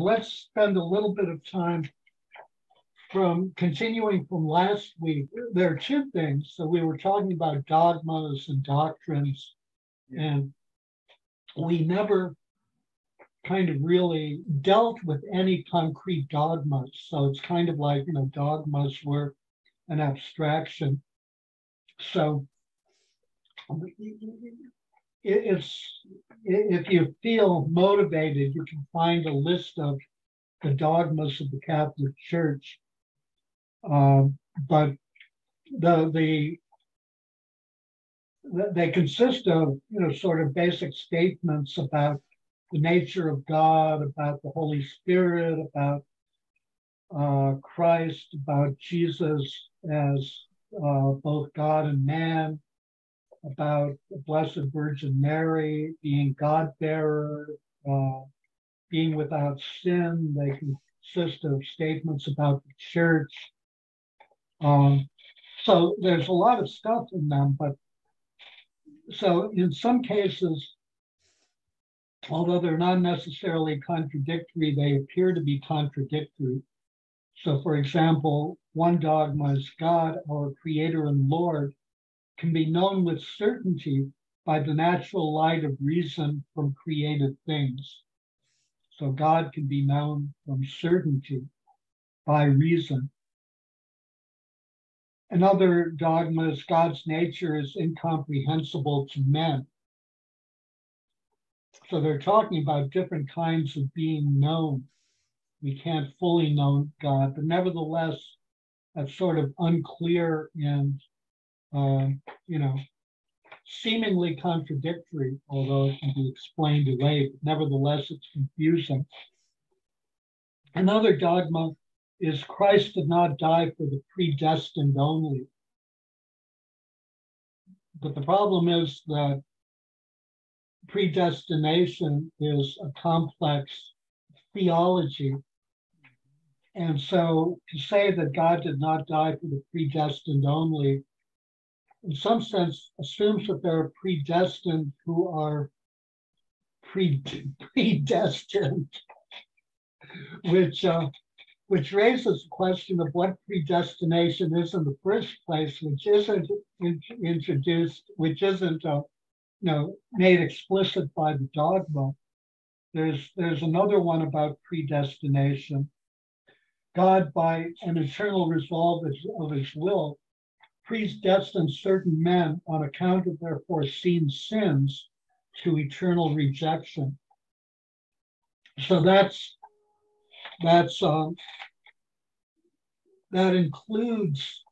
let's spend a little bit of time from continuing from last week. There are two things. So we were talking about dogmas and doctrines, and we never kind of really dealt with any concrete dogmas. So it's kind of like, dogmas were an abstraction. So if you feel motivated, you can find a list of the dogmas of the Catholic Church. But they consist of, sort of basic statements about the nature of God, about the Holy Spirit, about Christ, about Jesus as both God and man, about the Blessed Virgin Mary being God-bearer, being without sin. They consist of statements about the church. So there's a lot of stuff in them, but so in some cases, although they're not necessarily contradictory, they appear to be contradictory. So for example, one dogma is God, our Creator and Lord, can be known with certainty by the natural light of reason from created things. So God can be known from certainty by reason. Another dogma is God's nature is incomprehensible to men. So they're talking about different kinds of being known. We can't fully know God, but nevertheless, that's sort of unclear and, seemingly contradictory, although it can be explained away, but nevertheless, it's confusing. Another dogma is Christ did not die for the predestined only. But the problem is that predestination is a complex theology. And so to say that God did not die for the predestined only, in some sense, assumes that there are predestined who are predestined, which raises the question of what predestination is in the first place, which isn't introduced, which isn't made explicit by the dogma. There's another one about predestination. God, by an eternal resolve of his will, predestined certain men on account of their foreseen sins to eternal rejection. So that includes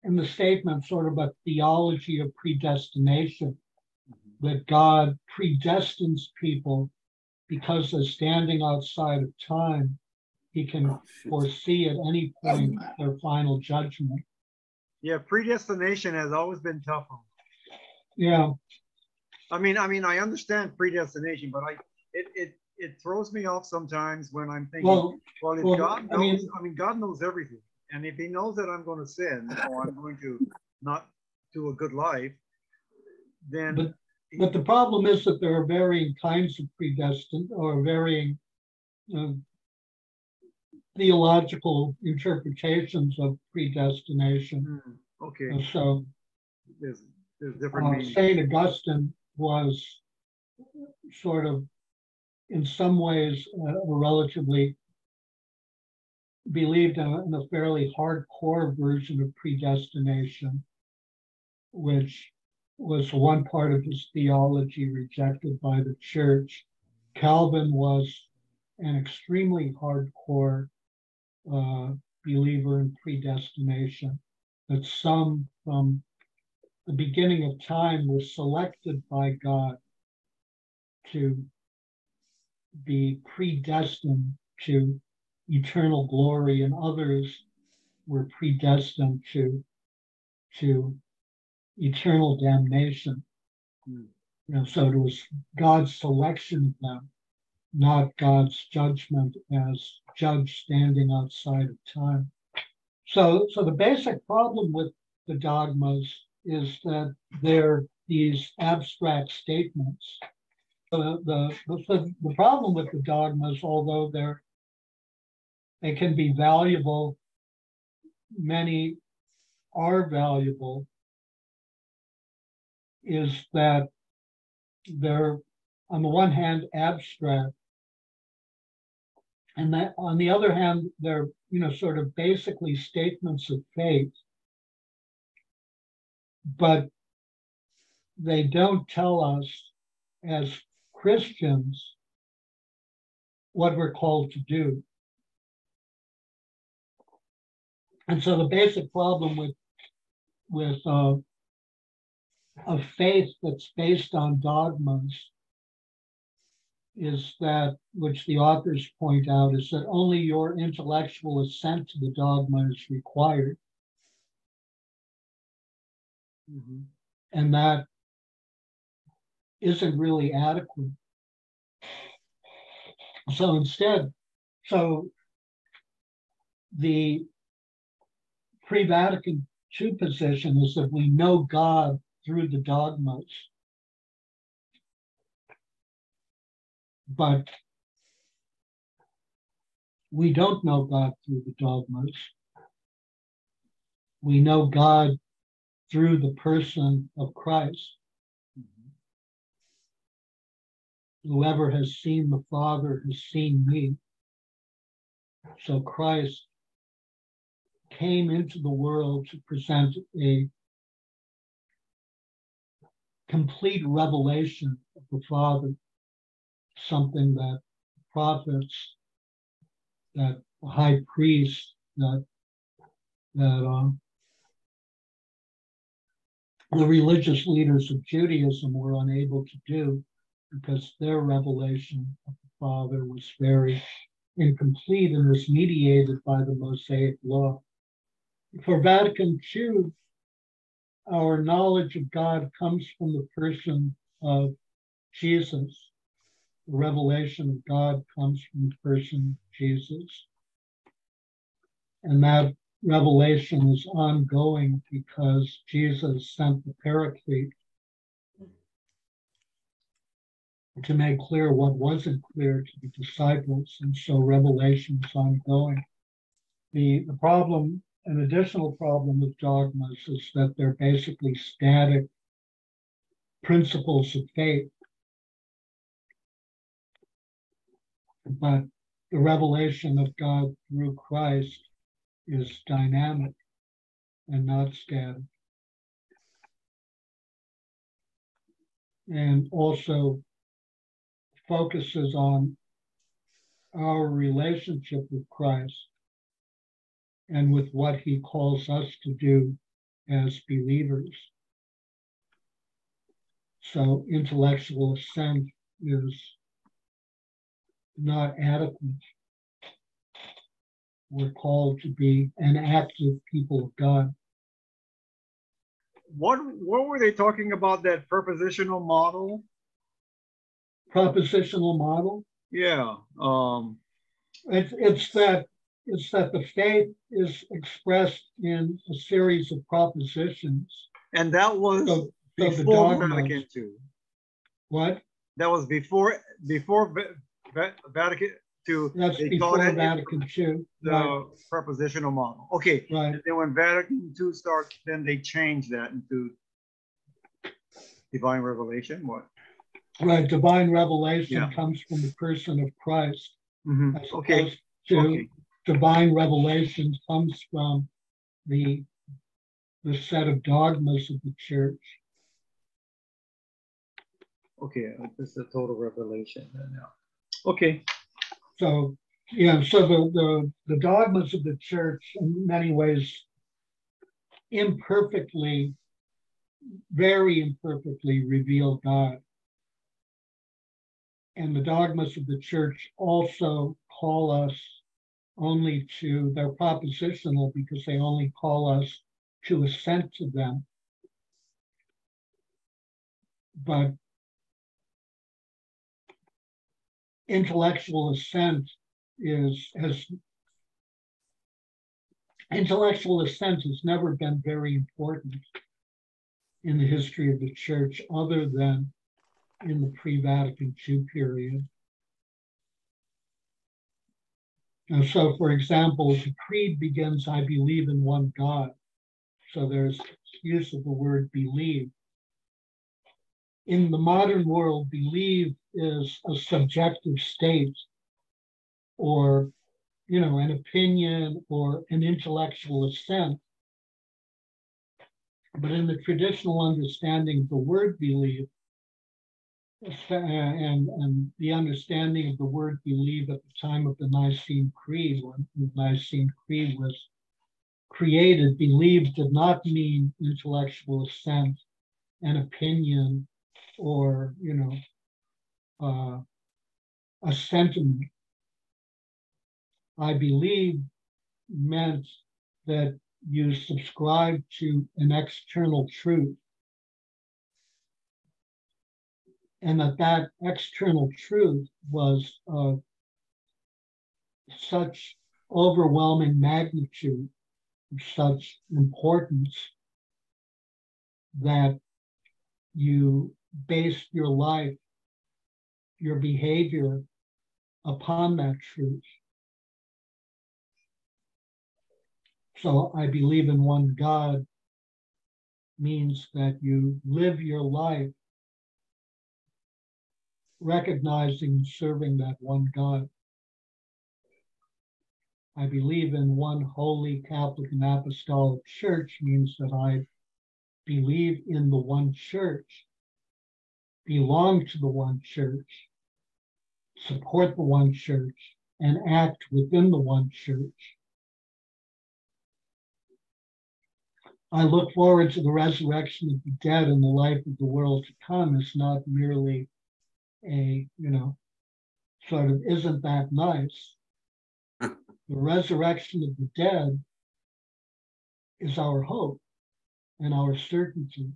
in the statement sort of a theology of predestination, that God predestines people because they're standing outside of time. He can foresee at any point their final judgment. Yeah, predestination has always been tough on me. Yeah. I mean, I understand predestination, but it throws me off sometimes when I'm thinking, if God knows, God knows everything. And if he knows that I'm going to sin or I'm going to not do a good life, then... But the problem is that there are varying kinds of predestined or varying theological interpretations of predestination. Okay. So there's different meanings. St. Augustine was sort of, in some ways, relatively believed in a fairly hardcore version of predestination, which was one part of his theology rejected by the church. Calvin was an extremely hardcore believer in predestination, that some from the beginning of time were selected by God to be predestined to eternal glory, and others were predestined to eternal damnation. So it was God's selection of them, not God's judgment as judge standing outside of time. So the basic problem with the dogmas is that they're these abstract statements. The problem with the dogmas, although they're they can be valuable. Many are valuable, is that they're, on the one hand, abstract, and that on the other hand, they're, sort of basically statements of faith, but they don't tell us as Christians what we're called to do. And so the basic problem with a faith that's based on dogmas is that, which the authors point out, is that only your intellectual assent to the dogma is required. Mm-hmm. And that isn't really adequate. So instead, the pre-Vatican II position is that we know God through the dogmas, but we don't know God through the dogmas. We know God through the person of Christ. Mm-hmm. Whoever has seen the Father has seen me. So Christ came into the world to present a complete revelation of the Father, something that prophets, that the high priest, that the religious leaders of Judaism were unable to do, because their revelation of the Father was very incomplete and was mediated by the Mosaic law. For Vatican II, our knowledge of God comes from the person of Jesus. The revelation of God comes from the person of Jesus. And that revelation is ongoing because Jesus sent the Paraclete to make clear what wasn't clear to the disciples. And so revelation is ongoing. The problem, an additional problem with dogmas, is that they're basically static principles of faith. But the revelation of God through Christ is dynamic and not static. And also focuses on our relationship with Christ and with what he calls us to do as believers. So intellectual assent is not adequate. We're called to be an active people of God. What were they talking about, that propositional model? Propositional model? Yeah. It's that the faith is expressed in a series of propositions. And that was before Vatican II. What? That was before Vatican II. That's before Vatican II. The right. Propositional model. Okay. Right. And then when Vatican II starts, then they change that into divine revelation. What? Right. Divine revelation comes from the person of Christ. Mm-hmm. As opposed to divine revelation comes from the set of dogmas of the church. Okay, this is a total revelation now. Okay. So so the dogmas of the church in many ways very imperfectly reveal God. And the dogmas of the church also call us only to, they're propositional because they only call us to assent to them. But intellectual assent has never been very important in the history of the church, other than in the pre-Vatican II period. And so, for example, the creed begins, I believe in one God. So there's use of the word believe. In the modern world, believe is a subjective state or, an opinion or an intellectual assent. But in the traditional understanding of the word believe, and the understanding of the word believe at the time of the Nicene Creed, when the Nicene Creed was created, believe did not mean intellectual assent, an opinion, or a sentiment. I believe meant that you subscribe to an external truth, and that external truth was of such overwhelming magnitude, such importance, that you based your life, your behavior upon that truth. So I believe in one God means that you live your life recognizing and serving that one God. I believe in one holy Catholic and Apostolic Church means that I believe in the one church, belong to the one church, support the one church, and act within the one church. I look forward to the resurrection of the dead and the life of the world to come is not merely a, sort of, isn't that nice? The resurrection of the dead is our hope and our certainty.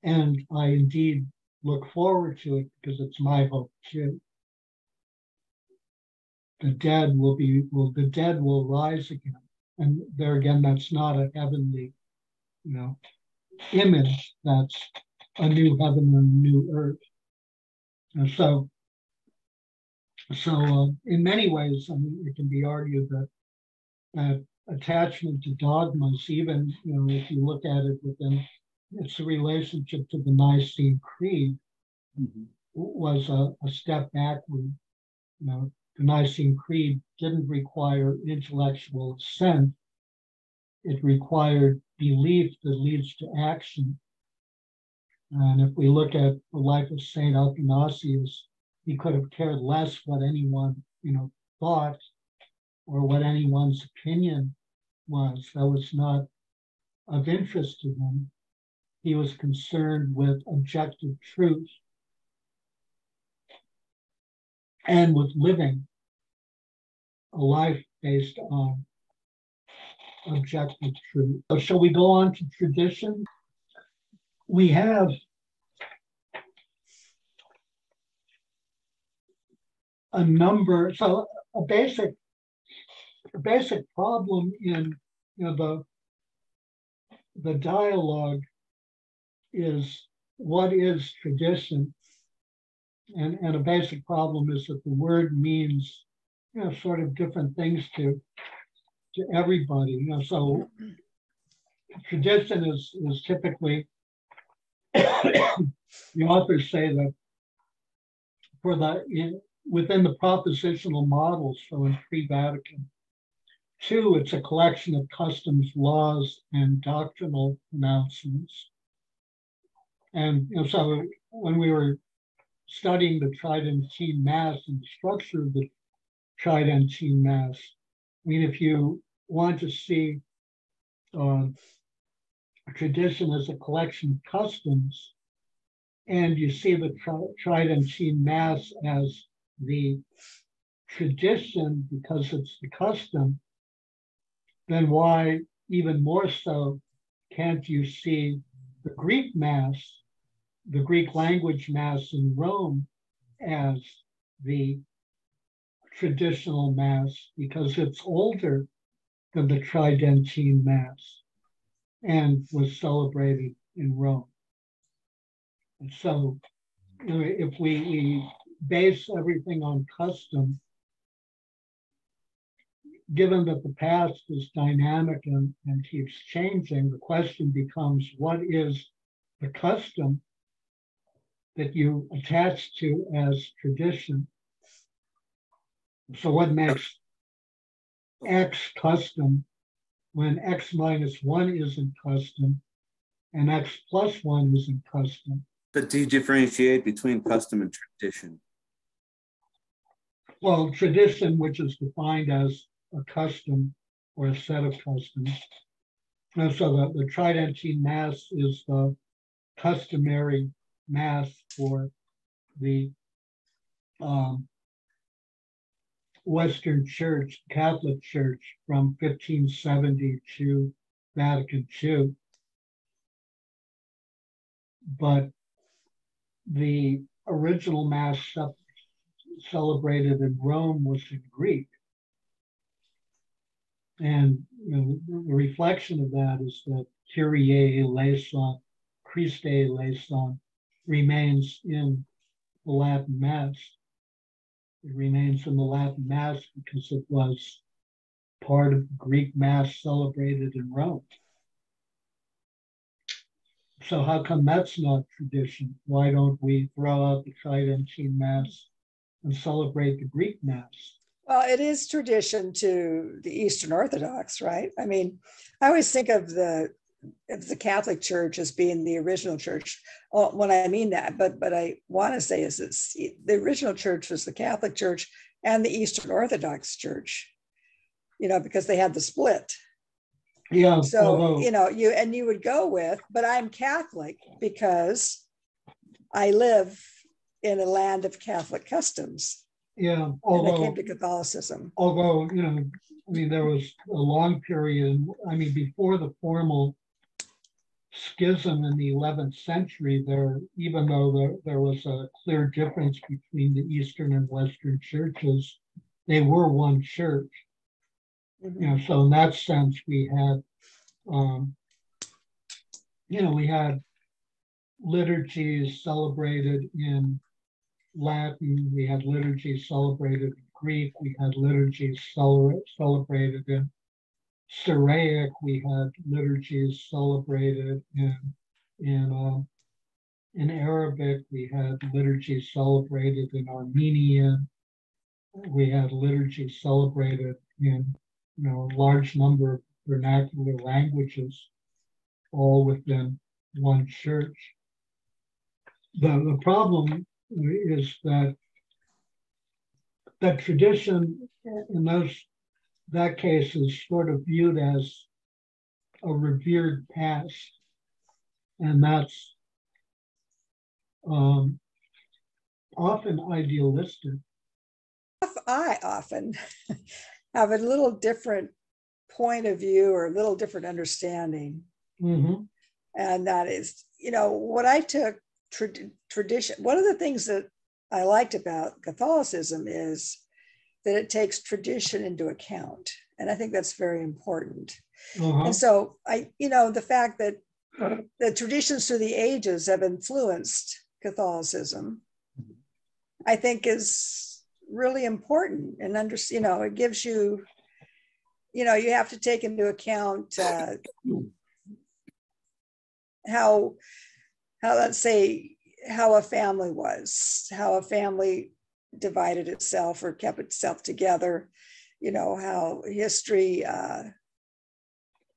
And I indeed look forward to it because it's my hope too. The dead will rise again. And there again, that's not a heavenly, image. That's a new heaven and a new earth. And so in many ways, it can be argued that attachment to dogmas, even, if you look at it within its relationship to the Nicene Creed, was a step backward. The Nicene Creed didn't require intellectual assent. It required belief that leads to action. And if we look at the life of St. Athanasius, he could have cared less what anyone, thought or what anyone's opinion was. That was not of interest to him. He was concerned with objective truth and with living a life based on objective truth. So shall we go on to tradition? We have a number, so a basic problem in the dialogue is what is tradition, and a basic problem is that the word means sort of different things to everybody. So tradition is typically the authors say that within the propositional models, so in pre-Vatican II, it's a collection of customs, laws, and doctrinal pronouncements. And so when we were studying the Tridentine Mass and the structure of the Tridentine Mass, if you want to see tradition as a collection of customs, and you see the Tridentine Mass as the tradition because it's the custom, then why even more so can't you see the Greek Mass, the Greek language Mass in Rome, as the traditional Mass because it's older than the Tridentine Mass and was celebrated in Rome. And so if we base everything on custom, given that the past is dynamic and keeps changing, the question becomes, what is the custom that you attach to as tradition? So what makes X custom when X minus 1 isn't custom and X plus 1 isn't custom? But do you differentiate between custom and tradition? Well, tradition, which is defined as a custom or a set of customs. And so the Tridentine Mass is the customary Mass for the Western Church, Catholic Church, from 1570 to Vatican II. But the original Mass celebrated in Rome was in Greek. And the reflection of that is that Kyrie eleison, Christe eleison remains in the Latin Mass. It remains in the Latin Mass because it was part of the Greek Mass celebrated in Rome. So how come that's not tradition? Why don't we throw out the Tridentine Mass and celebrate the Greek Mass? Well, it is tradition to the Eastern Orthodox, right? I mean, I always think of the Catholic Church as being the original church. When I mean that, but I want to say is it's the original church was the Catholic Church and the Eastern Orthodox Church, because they had the split. Yeah. So, you would go with, but I'm Catholic because I live in a land of Catholic customs. Yeah, and they came to Catholicism. Although, there was a long period, before the formal schism in the 11th century, even though there was a clear difference between the Eastern and Western churches, they were one church. Mm-hmm. So in that sense, we had, we had liturgies celebrated in Latin, we had liturgies celebrated in Greek, we had liturgies celebrated in Syriac, we had liturgies celebrated in Arabic, we had liturgies celebrated in Armenian, we had liturgies celebrated in a large number of vernacular languages, all within one church. The problem is that tradition in that case is sort of viewed as a revered past, and that's often idealistic. I often have a little different point of view or a little different understanding. Mm-hmm. And that is, what I took tradition. One of the things that I liked about Catholicism is that it takes tradition into account. And I think that's very important. Uh-huh. And so the fact that the traditions through the ages have influenced Catholicism, I think is really important. And it gives you, you have to take into account how let's say, how a family was, how a family divided itself or kept itself together, how history,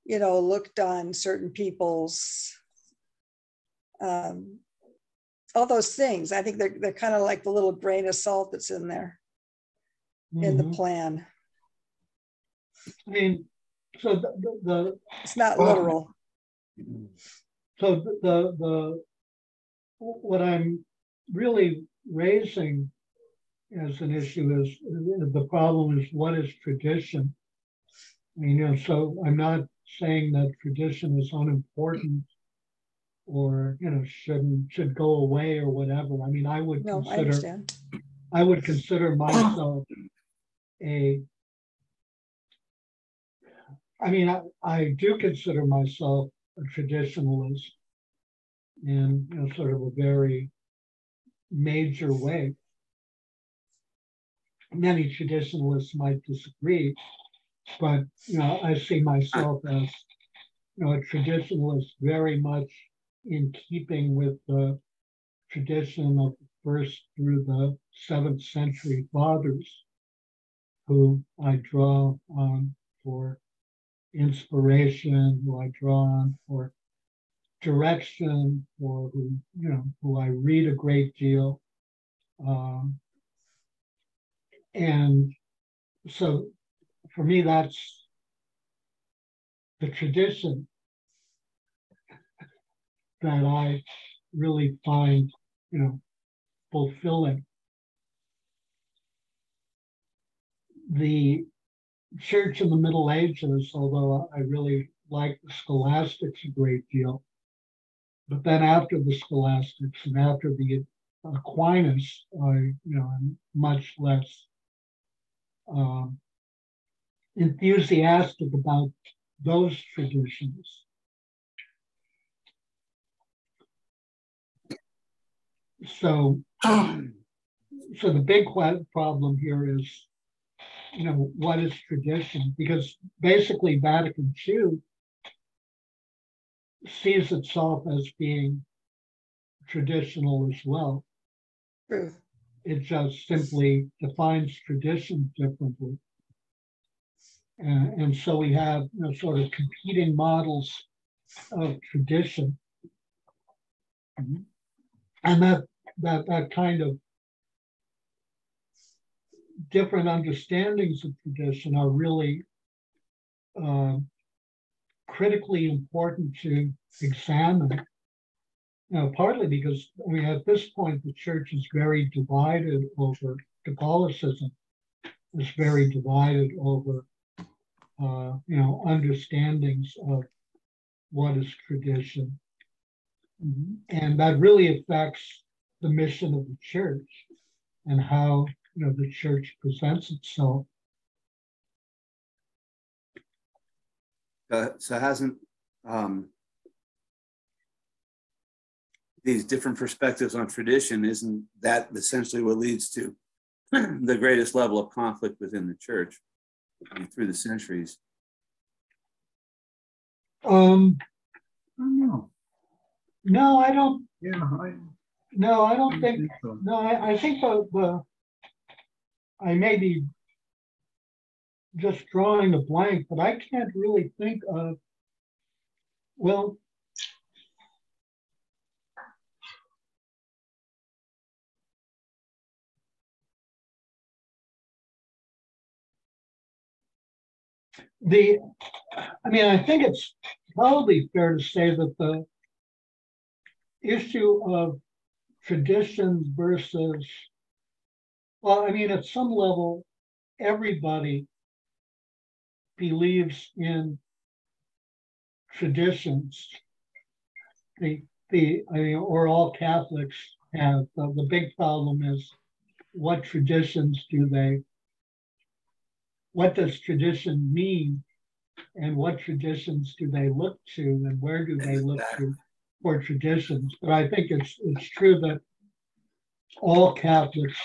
looked on certain people's, all those things. I think they're kind of like the little grain of salt that's in there, mm-hmm. in the plan. So it's not literal. So what I'm really raising as an issue is the problem is, what is tradition? So I'm not saying that tradition is unimportant or should go away or whatever. I would consider myself I do consider myself a traditionalist in sort of a very major way. many traditionalists might disagree, but I see myself as a traditionalist, very much in keeping with the tradition of the first through the 7th century fathers, who I draw on for inspiration, who I draw on for direction, or who I read a great deal. And so for me, that's the tradition that I really find, fulfilling. The church in the Middle Ages, although I really like the scholastics a great deal, but then after the scholastics and after the Aquinas, I'm much less enthusiastic about those traditions. So the big problem here is, what is tradition? Because basically Vatican II sees itself as being traditional as well. True. It just simply defines tradition differently. And so we have sort of competing models of tradition. And that kind of different understandings of tradition are really critically important to examine. Partly because at this point the church is very divided over Catholicism, is very divided over understandings of what is tradition, and that really affects the mission of the church and how the church presents itself. So hasn't these different perspectives on tradition, isn't that essentially what leads to the greatest level of conflict within the church through the centuries? I don't know. No, I don't. Yeah, I don't think so. No, I think I may be just drawing a blank, but I can't really think of, well, I think it's probably fair to say that the issue of traditions versus, at some level, everybody believes in traditions. Or all Catholics have. The big problem is, what traditions what does tradition mean, and what traditions do they look to, and where do they look to for traditions? But I think it's true that all Catholics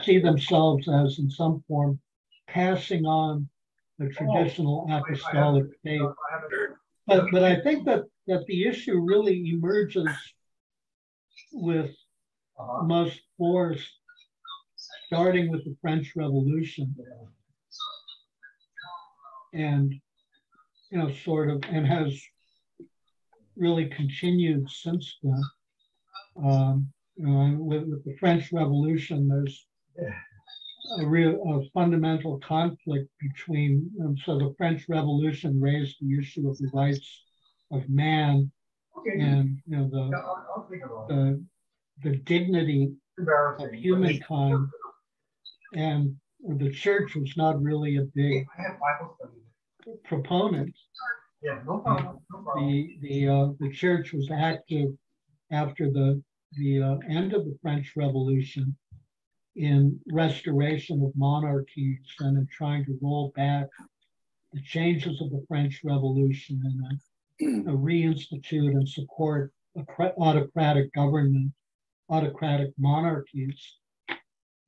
see themselves as, in some form, passing on the traditional apostolic faith. But I think that the issue really emerges with most force, starting with the French Revolution, and and has really continued since then. With the French Revolution, there's a fundamental conflict between, so the French Revolution raised the issue of the rights of man, and the dignity of humankind, and the church was not really a big proponent. The church was active after the end of the French Revolution in restoration of monarchies and in trying to roll back the changes of the French Revolution and reinstitute and support autocratic government, autocratic monarchies.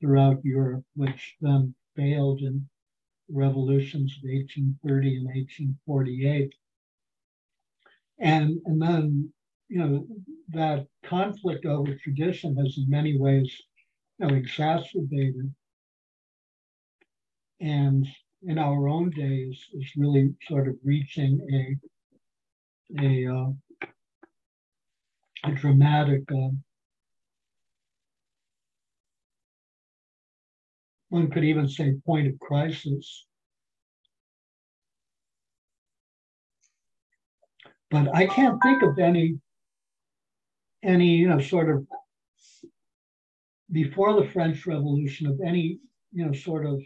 throughout Europe, which then failed in revolutions of 1830 and 1848. And then, that conflict over tradition has in many ways, exacerbated. And in our own days is really sort of reaching a dramatic, one could even say point of crisis. But I can't think of any sort of, before the French Revolution, of any, sort of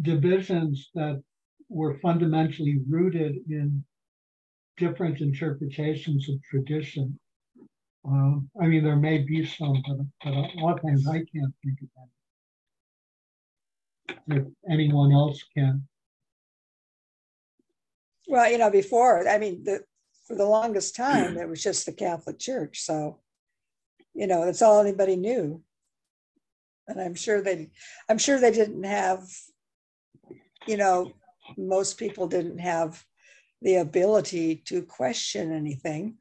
divisions that were fundamentally rooted in different interpretations of tradition. I mean, there may be some, but offhand, I can't think of any. If anyone else can. Well, before, I mean, for the longest time, it was just the Catholic Church. So, that's all anybody knew. And I'm sure they didn't have, most people didn't have the ability to question anything.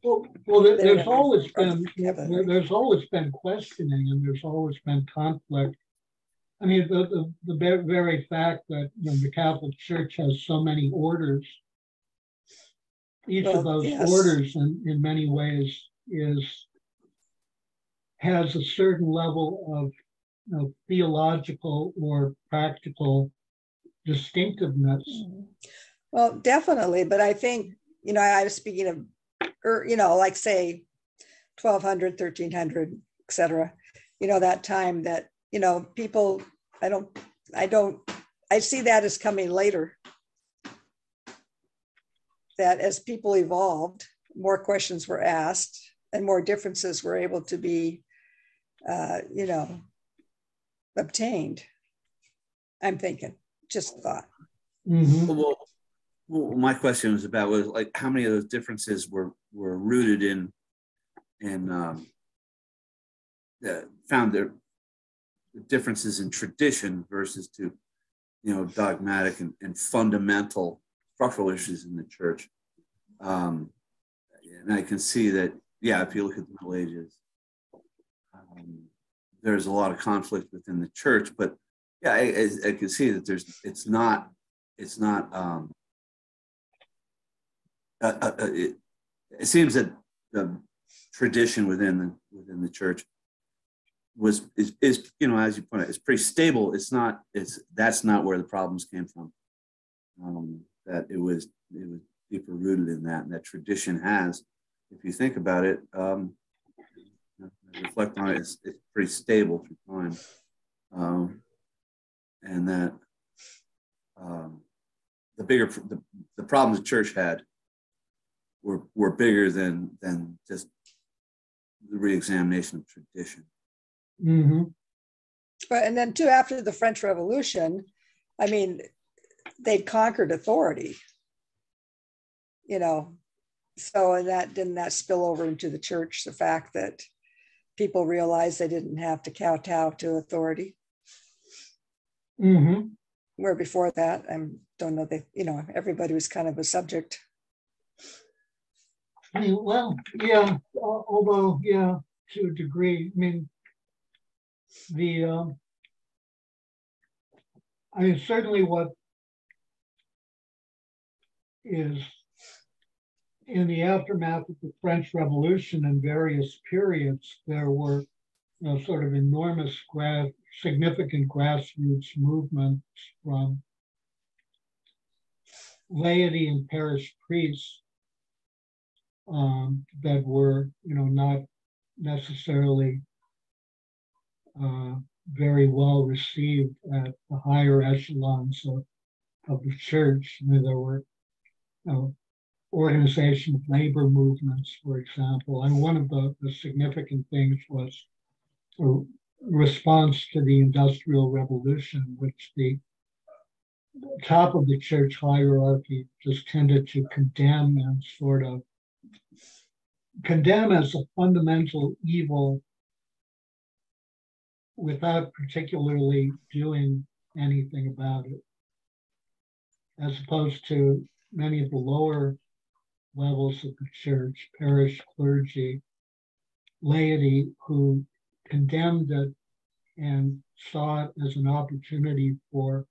Well, there's always been questioning, and there's always been conflict. I mean, the very fact that the Catholic Church has so many orders, each of those orders, in many ways, has a certain level of theological or practical distinctiveness. Well, definitely, but I think I was speaking of, like say 1200, 1300, etc. That time that people, I see that as coming later. That as people evolved, more questions were asked and more differences were able to be, obtained. I'm thinking, just a thought. Mm-hmm. Well, my question was like how many of those differences were rooted in found their differences in tradition versus to dogmatic and fundamental structural issues in the church. And I can see that, if you look at the Middle Ages, there's a lot of conflict within the church, but I can see that it's not it seems that the tradition within the church is as you point out, it's pretty stable. That's not where the problems came from. That it was deeper rooted in that, and that tradition has, if you think about it, reflect on it, it's pretty stable through time, and that the problems the church had were bigger than just the reexamination of tradition. Mm-hmm. But and then too, after the French Revolution, I mean, they'd conquered authority, so and didn't that spill over into the church, the fact that people realized they didn't have to kowtow to authority. Mm-hmm. Where before that, I don't know, everybody was kind of a subject. I mean, well, yeah, although, to a degree, I mean, certainly what is in the aftermath of the French Revolution and various periods, there were, sort of enormous, significant grassroots movements from laity and parish priests that were, not necessarily very well received at the higher echelons of the church. I mean, there were organization of labor movements, for example, and one of the significant things was a response to the Industrial Revolution, which the top of the church hierarchy just tended to condemn and sort of condemn as a fundamental evil without particularly doing anything about it, as opposed to many of the lower levels of the church, parish clergy, laity, who condemned it and saw it as an opportunity for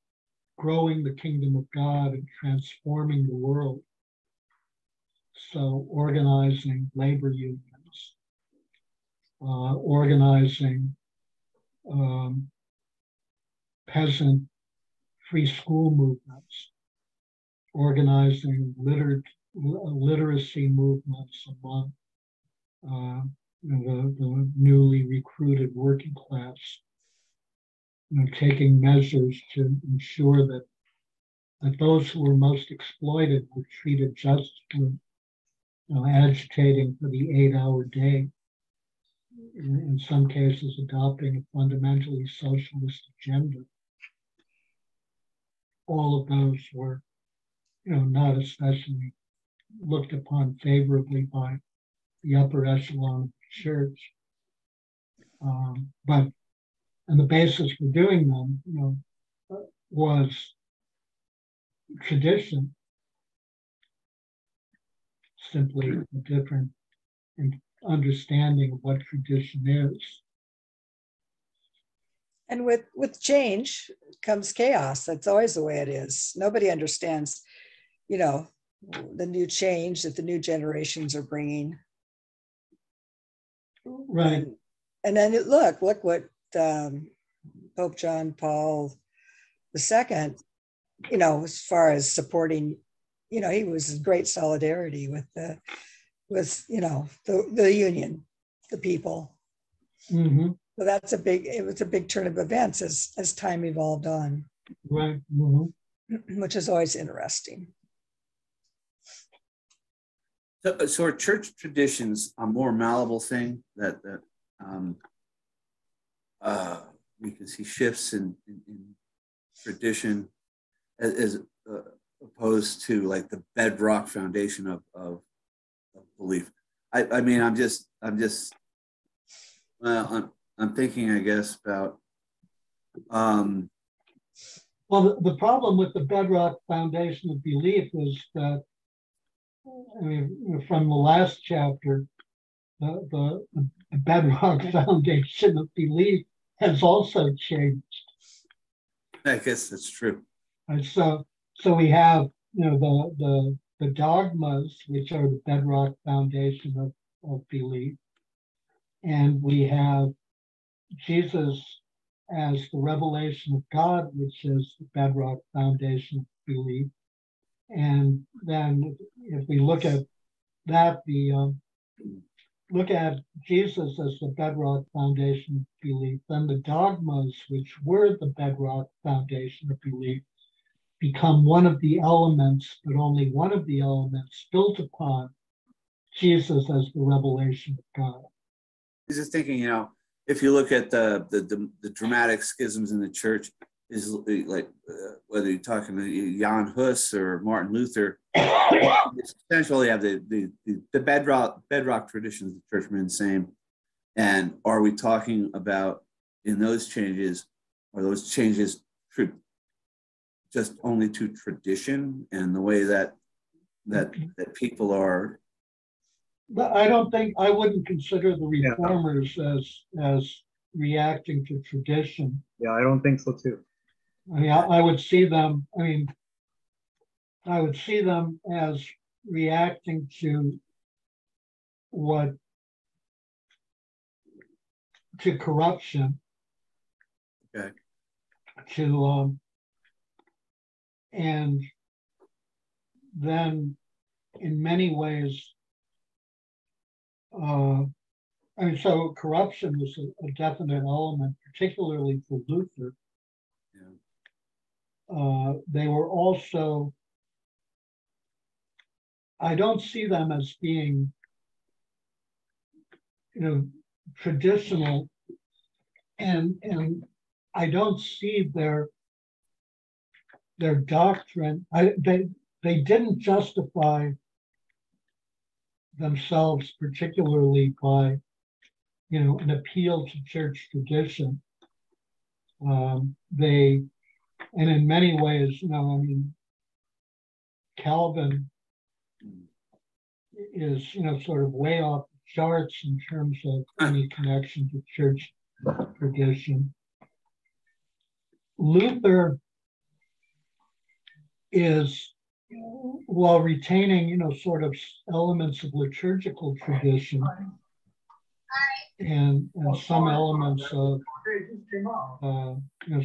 growing the kingdom of God and transforming the world. So organizing labor unions, organizing peasant free school movements, organizing literacy movements among the newly recruited working class, taking measures to ensure that those who were most exploited were treated justly, agitating for the 8-hour day, in some cases adopting a fundamentally socialist agenda. All of those were, not especially looked upon favorably by the upper echelon of the church. And the basis for doing them, was tradition, simply a different understanding of what tradition is. And with change comes chaos. That's always the way it is. Nobody understands, the new change that the new generations are bringing. Right. And then look what Pope John Paul II, as far as supporting, he was in great solidarity with the union, the people. Mm-hmm. So it was a big turn of events as time evolved on. Right. Mm-hmm. Which is always interesting. So are church traditions a more malleable thing that we can see shifts in tradition as opposed to like the bedrock foundation of belief? I mean, I'm thinking, I guess, about. Well, the problem with the bedrock foundation of belief is that, from the last chapter, the bedrock foundation of belief has also changed. I guess that's true. And so we have, the dogmas, which are the bedrock foundation of belief, and we have Jesus as the revelation of God, which is the bedrock foundation of belief. And then if we look at that, look at Jesus as the bedrock foundation of belief, then the dogmas, which were the bedrock foundation of belief, become one of the elements, but only one of the elements built upon Jesus as the revelation of God. I was just thinking, if you look at the dramatic schisms in the church, is like whether you're talking to Jan Hus or Martin Luther, essentially have the bedrock traditions of the church remain the same. And are we talking about in those changes, are those changes just only to tradition and the way that people are? But I wouldn't consider the reformers as reacting to tradition. Yeah, I don't think so too. I would see them as reacting to corruption. Okay. And then in many ways, so corruption was a definite element, particularly for Luther. Yeah. They were also, I don't see them as being, traditional, and I don't see their doctrine. They didn't justify themselves, particularly by, an appeal to church tradition. And in many ways, Calvin is, sort of way off the charts in terms of any connection to church tradition. Luther is, while retaining, sort of elements of liturgical tradition and some elements of,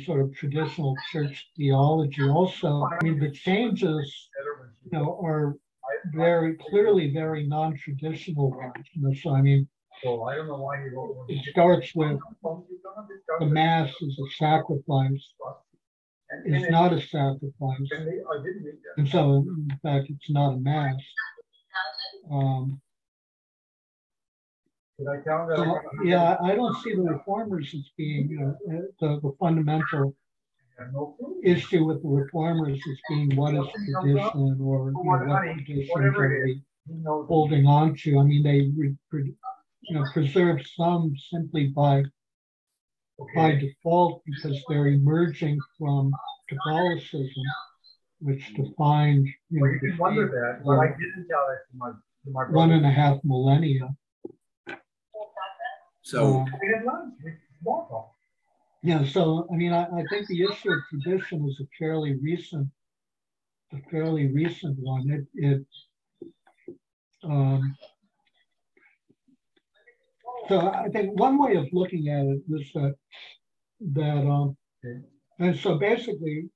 sort of traditional church theology. Also, the changes, are very clearly very non-traditional ones. So it starts with the Mass as a sacrifice. Is not a sacrifice, and so in fact it's not a Mass. So, yeah, I don't see the Reformers as being, the fundamental issue with the Reformers as being what is tradition, or what traditions are we holding on to. They preserve some simply by default, because they're emerging from Catholicism, which defined, well, you can wonder that, but I didn't tell that to my 1.5 millennia. So yeah, so I think the issue of tradition is a fairly recent one. So I think one way of looking at it is that and so basically,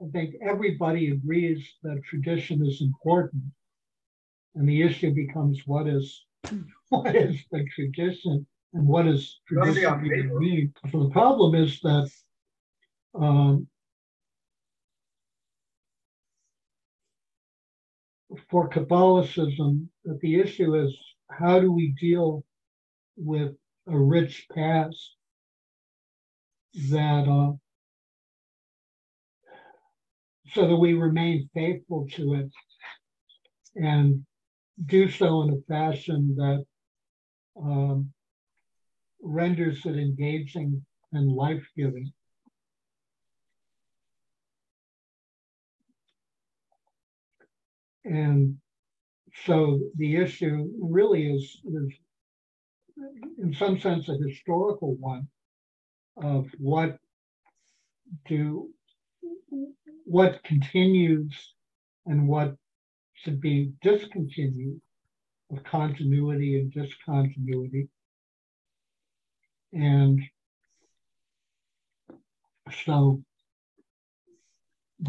I think everybody agrees that tradition is important, and the issue becomes what is the tradition, and what does tradition even mean? So the problem is that for Catholicism, that the issue is, how do we deal with a rich past that so that we remain faithful to it and do so in a fashion that renders it engaging and life-giving. And so the issue really is in some sense a historical one of what continues and what should be discontinued, of continuity and discontinuity. And so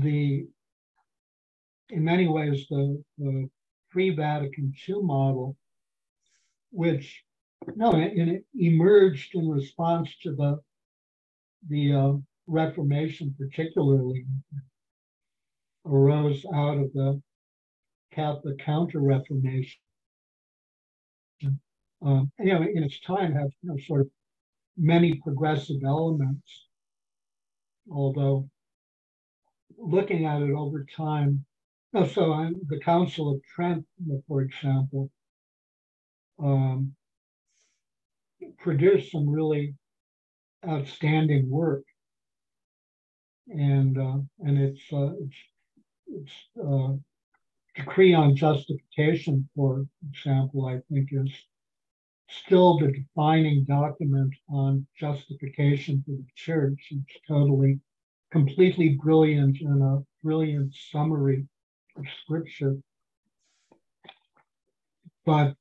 in many ways, the pre-Vatican II model, which it emerged in response to the Reformation, particularly, arose out of the Catholic Counter Reformation. In its time, have sort of many progressive elements, although looking at it over time. So the Council of Trent, for example, produced some really outstanding work, and its decree on justification, for example, I think is still the defining document on justification for the church. It's completely brilliant, and a brilliant summary of Scripture. But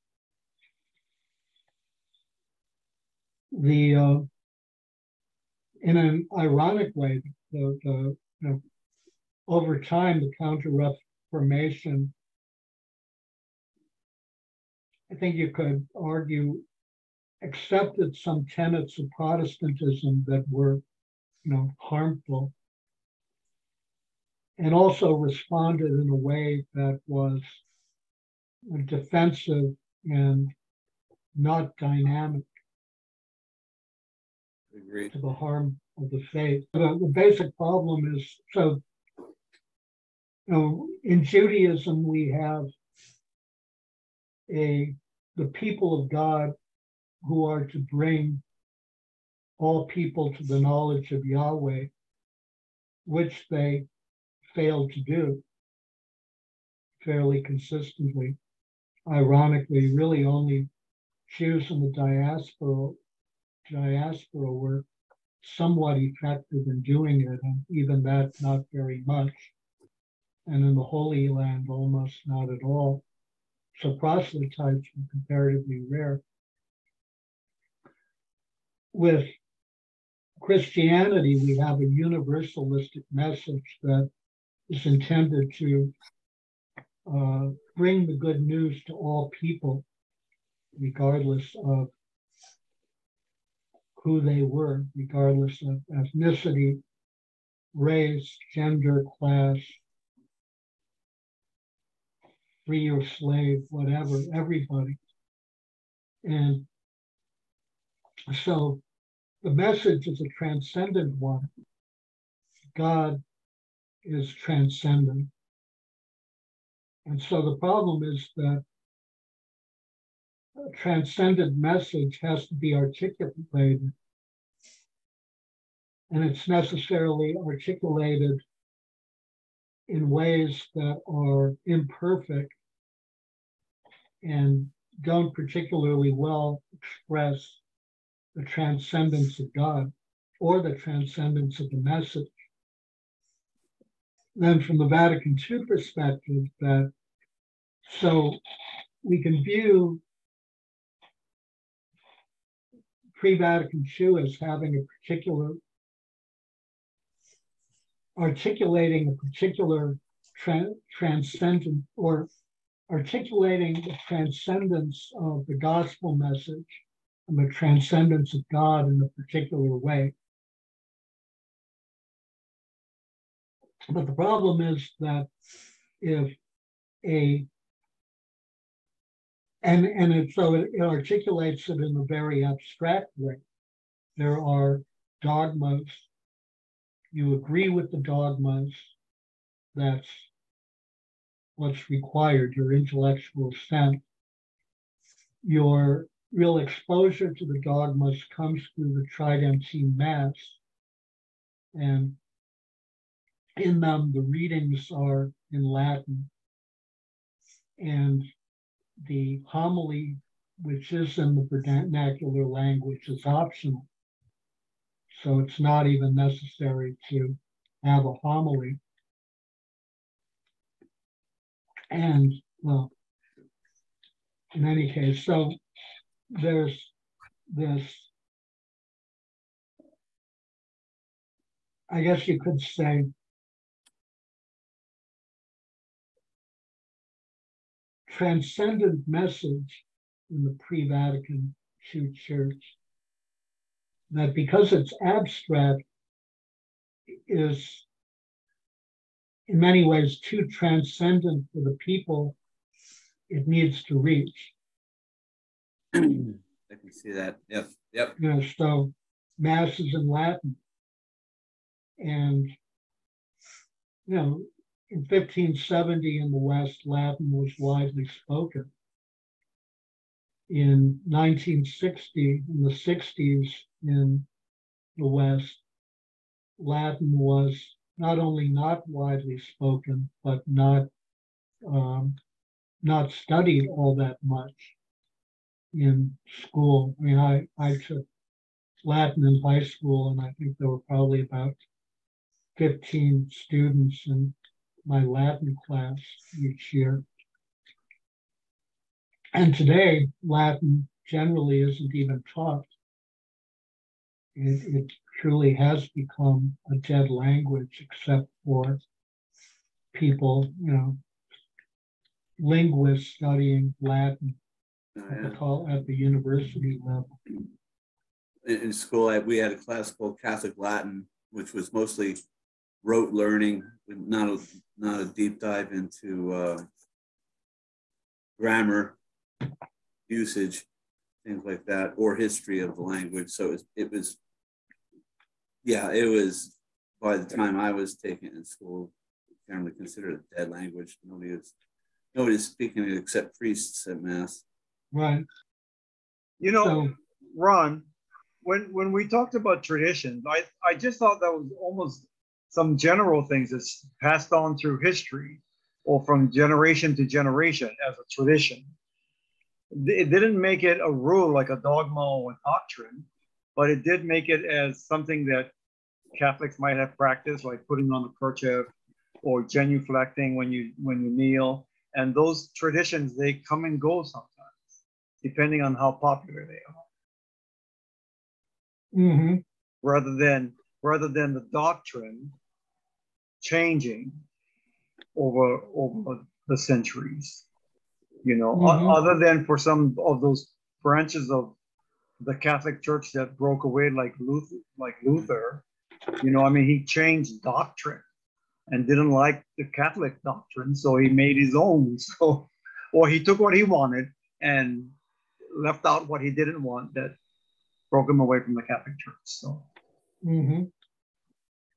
in an ironic way, over time, the Counter Reformation, I think you could argue, accepted some tenets of Protestantism that were, harmful, and also responded in a way that was defensive and not dynamic. Agreed. To the harm of the faith. The basic problem is, so in Judaism we have a the people of God who are to bring all people to the knowledge of Yahweh, which they failed to do fairly consistently. Ironically, really only Jews in the diaspora were somewhat effective in doing it, and even that not very much. And in the Holy Land, almost not at all. So proselytes were comparatively rare. With Christianity, we have a universalistic message that is intended to bring the good news to all people, regardless of who they were, regardless of ethnicity, race, gender, class, free or slave, whatever, everybody. And so the message is a transcendent one. God is transcendent. And so the problem is that a transcendent message has to be articulated. And it's necessarily articulated in ways that are imperfect and don't particularly well express the transcendence of God or the transcendence of the message. Then from the Vatican II perspective, that so we can view pre-Vatican II as having a particular, articulating a particular transcendent, or articulating the transcendence of the gospel message and the transcendence of God in a particular way. But the problem is that if so it articulates it in a very abstract way. There are dogmas. You agree with the dogmas. That's what's required, your intellectual assent. Your real exposure to the dogmas comes through the Tridentine Mass. And in them, the readings are in Latin. And the homily, which is in the vernacular language, is optional. So it's not even necessary to have a homily. And, well, in any case, so there's this, I guess you could say, transcendent message in the pre-Vatican II Church that, because it's abstract, is in many ways too transcendent for the people it needs to reach. I can see that. Yep. Yep. You know, so Mass is in Latin. And, you know, in 1570 in the West, Latin was widely spoken. In 1960, in the 60s in the West, Latin was not only not widely spoken, but not studied all that much in school. I mean, I took Latin in high school, and I think there were probably about 15 students in my Latin class each year. And today, Latin generally isn't even taught. It truly has become a dead language, except for people, you know, linguists studying Latin at the university level. In school, we had a class called Catholic Latin, which was mostly rote learning, not a deep dive into grammar, usage, things like that, or history of the language. So it was, by the time I was taking it in school, generally considered a dead language. Nobody was speaking it except priests at Mass. Right. You know, So, Ron, when we talked about traditions, I just thought that was almost some general things that's passed on through history or from generation to generation as a tradition. It didn't make it a rule like a dogma or a doctrine, but it did make it as something that Catholics might have practiced, like putting on the kerchief or genuflecting when you kneel. And those traditions, they come and go sometimes, depending on how popular they are. mm-hmm. Rather than the doctrine changing over the centuries. You know, Mm-hmm. other than for some of those branches of the Catholic Church that broke away, like Luther, you know, I mean, he changed doctrine and didn't like the Catholic doctrine, so he made his own. So, or he took what he wanted and left out what he didn't want, that broke him away from the Catholic Church. So, Mm-hmm.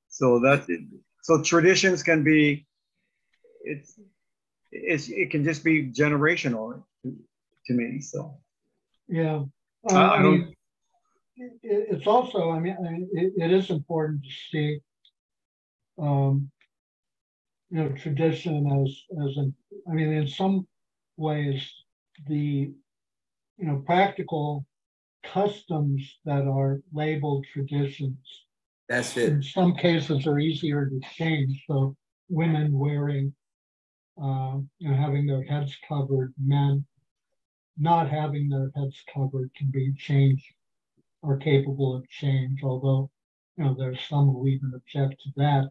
so traditions can be, it can just be generational to me. So Yeah. I don't. mean, it's also, it is important to see, tradition in some ways, the, practical customs that are labeled traditions, That's it. in some cases are easier to change. So women wearing, having their heads covered, men not having their heads covered can be changed, or capable of change, although, there's some who even object to that.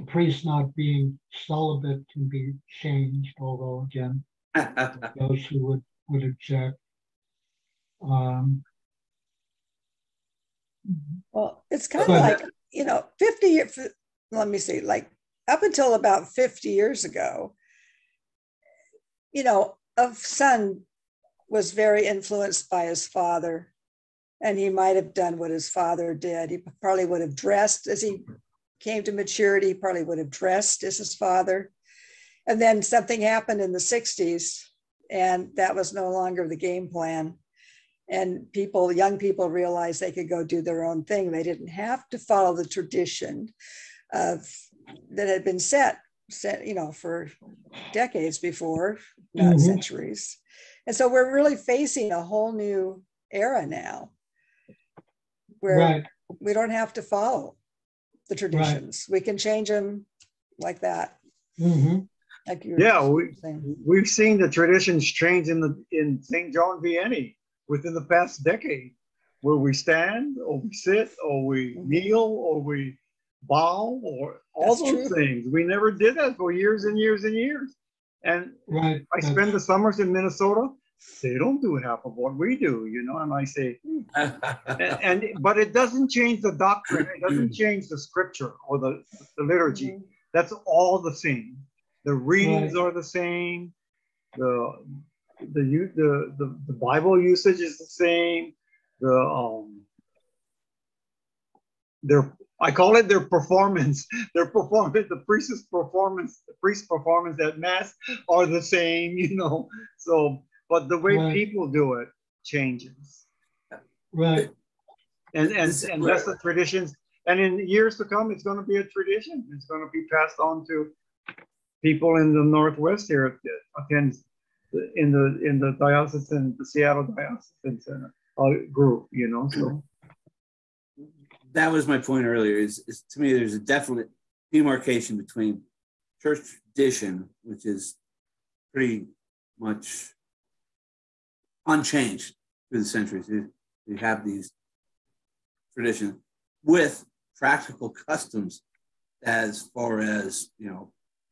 Priests not being celibate can be changed, although again, those who would object. Well, it's kind of like, 50 years, let me see, like up until about 50 years ago, a son was very influenced by his father, and he might have done what his father did. He probably would have dressed as he came to maturity, he probably would have dressed as his father. And then something happened in the 60s, and that was no longer the game plan. And young people realized they could go do their own thing. They didn't have to follow the tradition that had been set, for decades before, not centuries. And so we're really facing a whole new era now, where we don't have to follow the traditions. We can change them like that. Mm-hmm. Like we've seen the traditions change in St. John Vianney within the past decade, where we stand or we sit or we kneel or we bow or all those things. We never did that for years and years and years. And I spend the summers in Minnesota. They don't do half of what we do, and I say, but it doesn't change the doctrine. It doesn't change the scripture or the liturgy. That's all the same. The readings are the same. The Bible usage is the same. I call it their performance. Their performance, the priest's performance at Mass are the same, So, but the way people do it changes. Right. And that's the traditions. And in years to come, it's going to be a tradition. It's going to be passed on to people in the Northwest here that attends in the diocesan, the Seattle Diocesan Center group, So that was my point earlier. Is to me, there's a definite demarcation between church tradition, which is pretty much unchanged through the centuries. You have these traditions with practical customs, as far as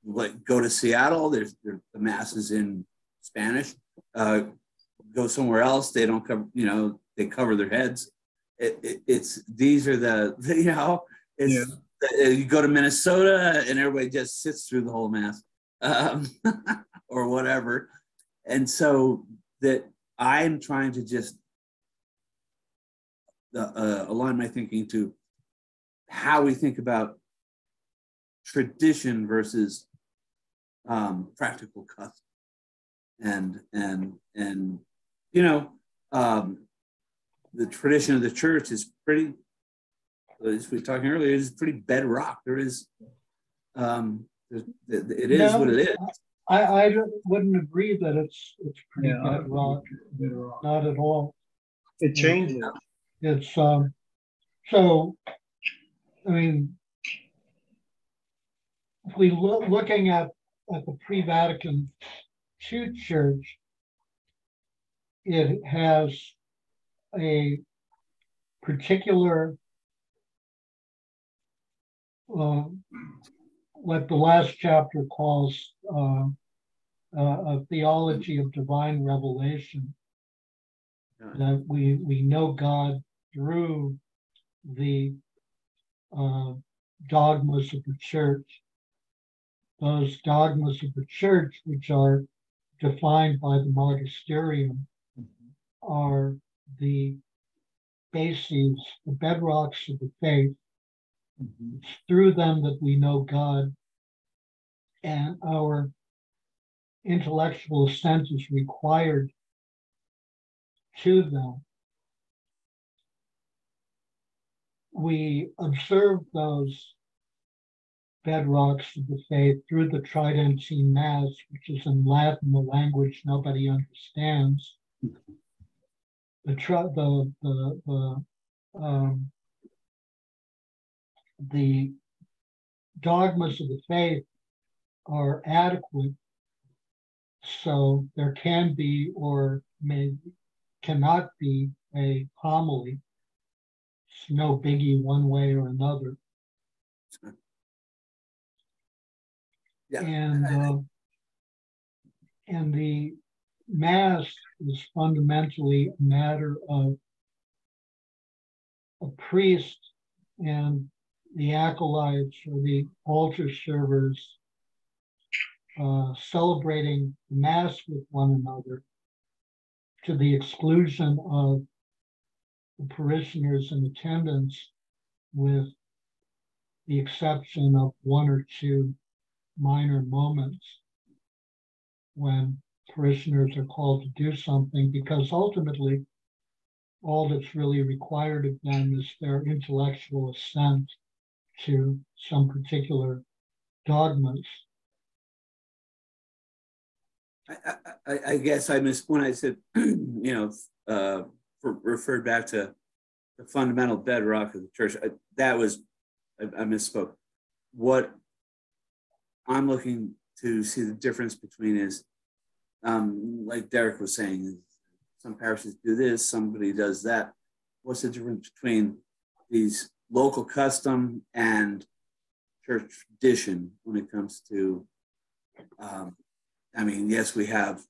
like go to Seattle, the Mass is in Spanish. Go somewhere else, they don't cover. They cover their heads. These are the you go to Minnesota and everybody just sits through the whole Mass, or whatever, and so that I'm trying to just align my thinking to how we think about tradition versus practical custom. and you know, the tradition of the church is pretty, as we were talking earlier, is pretty bedrock. There is, it is what it is. I wouldn't agree that it's pretty bedrock. Not at all. It changes. It's so. I mean, if we looking at the pre-Vatican II church, it has a particular what the last chapter calls a theology of divine revelation. That we know God through the dogmas of the church. Those dogmas of the church, which are defined by the magisterium, are the bases, the bedrocks of the faith. It's through them that we know God, and our intellectual assent is required to them. We observe those bedrocks of the faith through the Tridentine Mass, which is in Latin, the language nobody understands. The dogmas of the faith are adequate, so there can be or cannot be a homily. It's no biggie one way or another. Yeah. And the Mass is fundamentally a matter of a priest and the acolytes or the altar servers celebrating Mass with one another to the exclusion of the parishioners in attendance, with the exception of one or two minor moments when parishioners are called to do something, because ultimately all that's really required of them is their intellectual assent to some particular dogmas. I guess I missed when I said, referred back to the fundamental bedrock of the church. I misspoke. What I'm looking to see the difference between is, like Derek was saying, some parishes do this, somebody does that. What's the difference between these local custom and church tradition when it comes to, yes, we have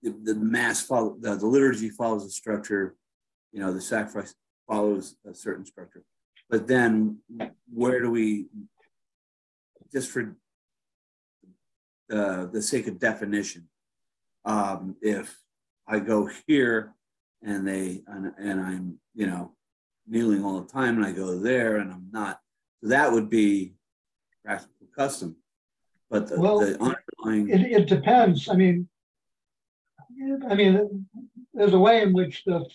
the Mass follow, the liturgy follows a structure, the sacrifice follows a certain structure. But then where do we, just for the sake of definition, if I go here and I'm, kneeling all the time, and I go there and I'm not, so that would be practical custom. But the underlying, it depends. I mean, there's a way in which the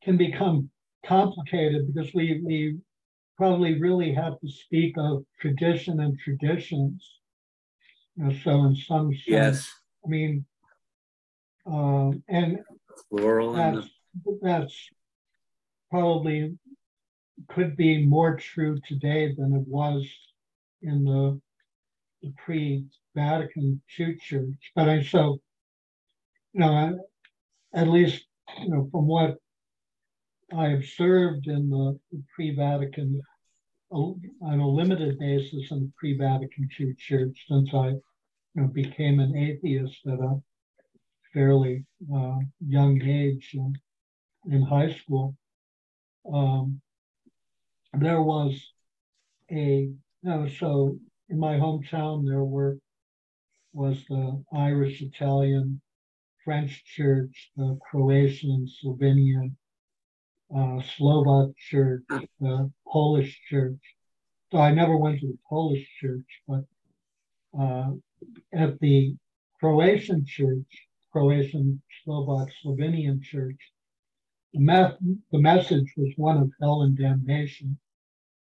can become complicated, because we probably really have to speak of tradition and traditions. So in some sense, yes. I mean, and plural, that's probably could be more true today than it was in the pre-Vatican II church. But at least, from what I observed in the pre-Vatican, on a limited basis in the pre-Vatican II church, since I became an atheist at a fairly young age in high school, there was so in my hometown there was the Irish, Italian, French church, the Croatian, Slovenian, Slovak church, the Polish church. So I never went to the Polish church, but at the Croatian church, Croatian, Slovak, Slovenian church, the message was one of hell and damnation.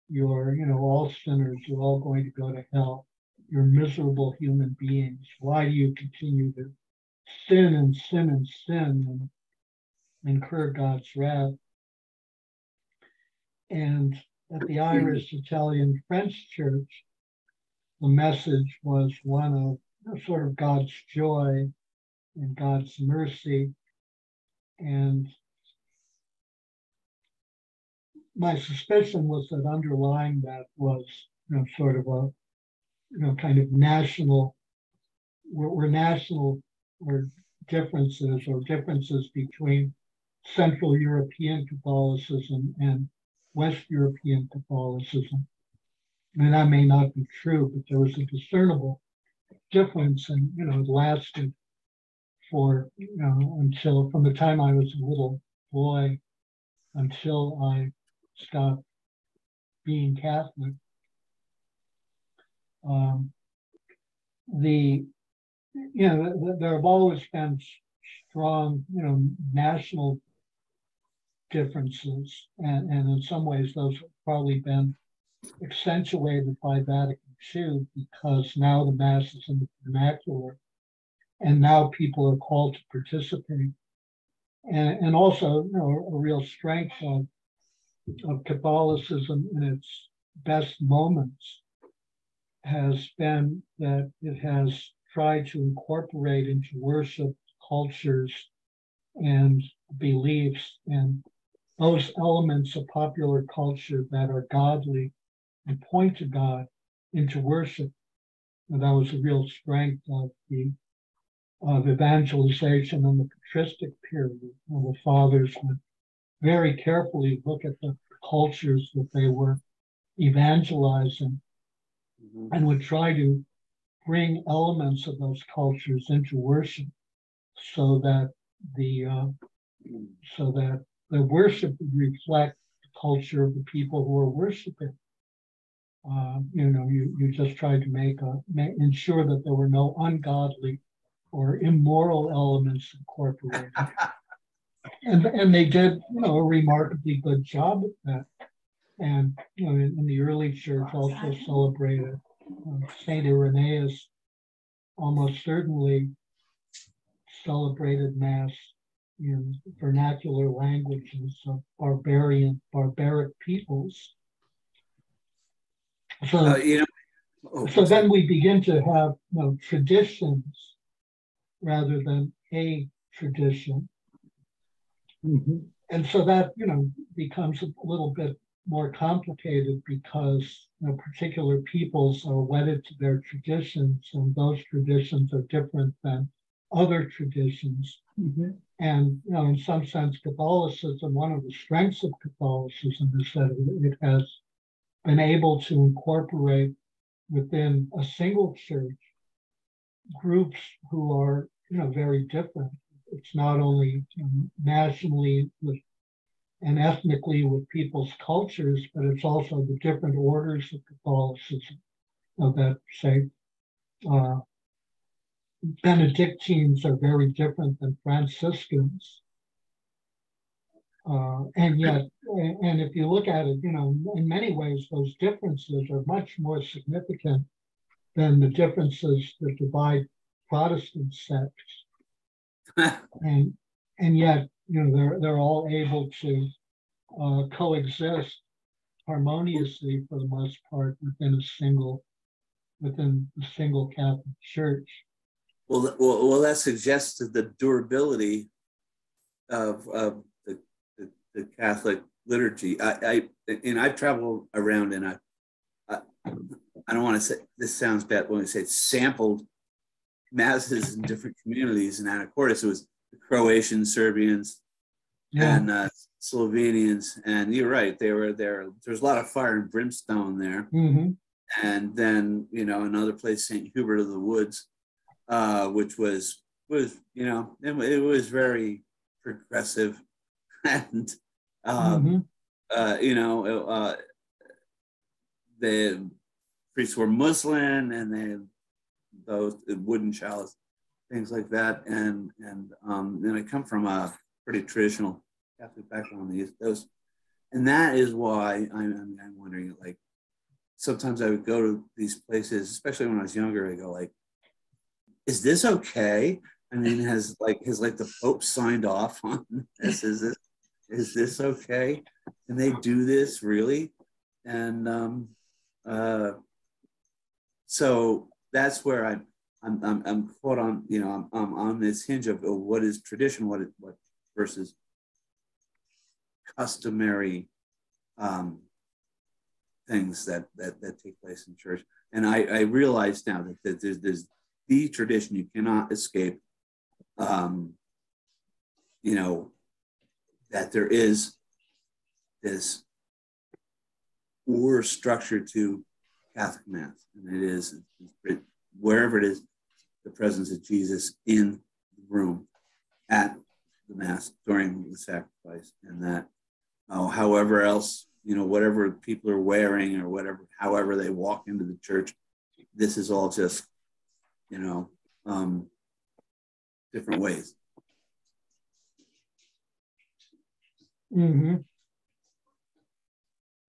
You're, all sinners, you're all going to go to hell. You're miserable human beings. Why do you continue to sin and sin and sin and incur God's wrath? And at the Irish, Italian, French church, the message was one of sort of God's joy and God's mercy. And my suspicion was that underlying that was, sort of a, kind of national, were national or differences between Central European Catholicism and West European Catholicism. And that may not be true, but there was a discernible difference, and it lasted for until from the time I was a little boy until I stopped being Catholic. There have always been strong, national differences, and in some ways those have probably been accentuated by Vatican II, because now the Mass is in the vernacular, and now people are called to participate. And also, a real strength of Catholicism in its best moments has been that it has tried to incorporate into worship cultures and beliefs and those elements of popular culture that are godly and point to God into worship. And that was a real strength of evangelization in the patristic period. And the fathers would very carefully look at the cultures that they were evangelizing and would try to bring elements of those cultures into worship so that the worship would reflect the culture of the people who are worshiping. You just tried to ensure that there were no ungodly or immoral elements incorporated. And they did, a remarkably good job at that. And, in the early church also celebrated Saint Irenaeus almost certainly celebrated Mass in vernacular languages of barbaric peoples. So, so then we begin to have traditions rather than a tradition. Mm-hmm. And so that, becomes a little bit more complicated because particular peoples are wedded to their traditions, and those traditions are different than other traditions. Mm-hmm. And in some sense, Catholicism, one of the strengths of Catholicism is that it has been able to incorporate within a single church groups who are very different. It's not only nationally and ethnically with people's cultures, but it's also the different orders of Catholicism. That say Benedictines are very different than Franciscans. And if you look at it, in many ways, those differences are much more significant than the differences that divide Protestant sects. and yet, they're all able to coexist harmoniously for the most part within the single Catholic Church. Well, that suggests the durability of the Catholic liturgy. I've traveled around, and I don't want to say this sounds bad when I say sampled masses in different communities, and of course it was the Croatians, Serbians, and Slovenians, and you're right, they were there. There's a lot of fire and brimstone there. Mm-hmm. And then another place, St. Hubert of the Woods, which was it was very progressive, and the priests were Muslim, and those wooden chalice, things like that. And then I come from a pretty traditional Catholic background on the East Coast. And that is why I'm wondering, like, sometimes I would go to these places, especially when I was younger, I go like, is this okay? I mean, has the Pope signed off on this? Is this okay? Can they do this really? And so that's where I'm caught on, you know, I'm on this hinge of what is tradition, what versus customary things that take place in church. And I realize now that there's the tradition you cannot escape. You know, that there is this or structure to Catholic Mass, and it is wherever it is, the presence of Jesus in the room at the Mass during the sacrifice, and that however else, you know, whatever people are wearing or whatever, however they walk into the church, this is all just, you know, different ways. Mm-hmm.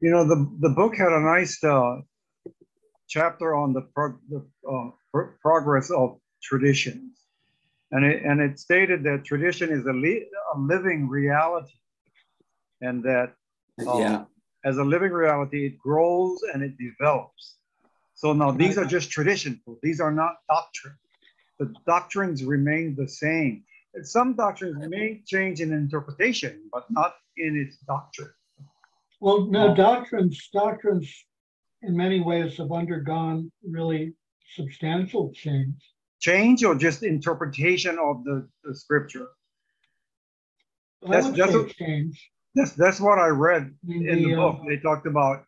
You know, the book had a nice chapter on the progress of traditions, and it stated that tradition is a living reality, and that as a living reality, it grows and it develops. So now these are just traditions; these are not doctrine. The doctrines remain the same. And some doctrines may change in interpretation, but not in its doctrine. Well, no, doctrines in many ways have undergone really substantial change. Change or just interpretation of the scripture? That's change. That's what I read in the book. They talked about